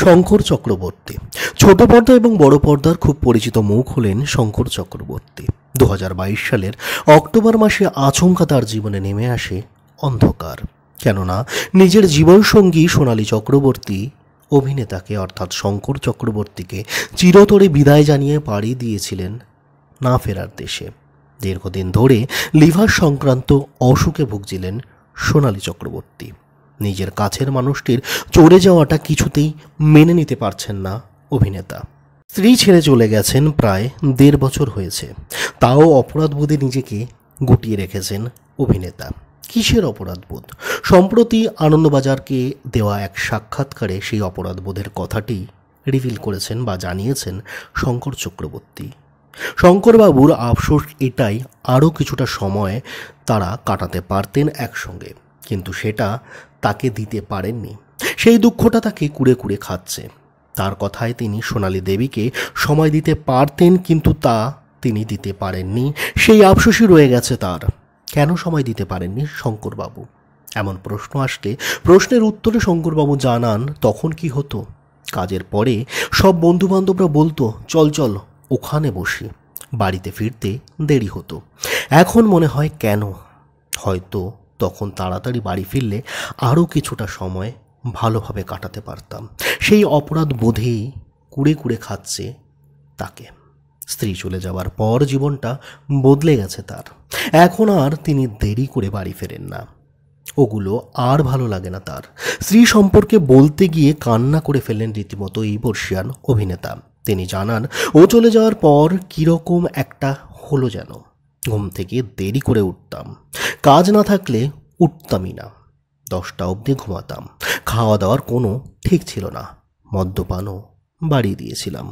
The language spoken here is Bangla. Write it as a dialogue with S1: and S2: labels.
S1: শঙ্কর চক্রবর্তী ছোট পর্দা এবং বড় পর্দার খুব পরিচিত মুখ হলেন শঙ্কর চক্রবর্তী। 2022 সালের অক্টোবর মাসে আচমকা তার জীবনে নেমে আসে অন্ধকার। কেননা নিজের জীবনসঙ্গী সোনালী চক্রবর্তী অভিনেতাকে অর্থাৎ শঙ্কর চক্রবর্তীকে চিরতরে বিদায় জানিয়ে পাড়ি দিয়েছিলেন না ফেরার দেশে। দীর্ঘদিন ধরে লিভার সংক্রান্ত অসুখে ভুগছিলেন সোনালী চক্রবর্তী। নিজের কাছের মানুষটির চলে যাওয়াটা কিছুতেই মেনে নিতে পারছেন না অভিনেতা। স্ত্রী ছেড়ে চলে গেছেন প্রায় 1.5 বছর হয়েছে, তাও অপরাধবোধে নিজেকে গুটিয়ে রেখেছেন অভিনেতা। কিসের অপরাধবোধ? সম্প্রতি আনন্দবাজারকে দেওয়া এক সাক্ষাৎকারে সেই অপরাধবোধের কথাটি রিভিল করেছেন বা জানিয়েছেন শঙ্কর চক্রবর্তী। শঙ্করবাবুর আফসোস এটাই, আরও কিছুটা সময় তারা কাটাতে পারতেন একসঙ্গে, কিন্তু সেটা তাকে দিতে পারেননি। সেই দুঃখটা তাকে কুড়ে কুড়ে খাচ্ছে। তার কথায় তিনি সোনালী দেবীকে সময় দিতে পারতেন, কিন্তু তা তিনি দিতে পারেননি। সেই আফসোসই রয়ে গেছে তার। কেন সময় দিতে পারেননি শঙ্করবাবু? এমন প্রশ্ন আসলে প্রশ্নের উত্তরে শঙ্করবাবু জানান, তখন কি হতো, কাজের পরে সব বন্ধুবান্ধবরা বলতো চল চল ওখানে বসি, বাড়িতে ফিরতে দেরি হতো। এখন মনে হয় কেন, হয়তো তখন তাড়াতাড়ি বাড়ি ফিরলে আরও কিছুটা সময় ভালোভাবে কাটাতে পারতাম। সেই অপরাধ বোধেই কুড়ে কুড়ে খাচ্ছে তাকে। স্ত্রী চলে যাওয়ার পর জীবনটা বদলে গেছে তার। এখন আর তিনি দেরি করে বাড়ি ফেরেন না, ওগুলো আর ভালো লাগে না তার। স্ত্রী সম্পর্কে বলতে গিয়ে কান্না করে ফেললেন রীতিমতো এই বর্ষিয়ান অভিনেতা। তিনি জানান, ও চলে যাওয়ার পর কীরকম একটা হলো যেন। ঘুম থেকে দেরি করে উঠতাম, কাজ না থাকলে উঠতামই না, 10টা অবধি ঘুমাতাম, খাওয়া দাওয়ার কোনো ঠিক ছিল না, মদ্যপানও বাড়িয়ে দিয়েছিলাম।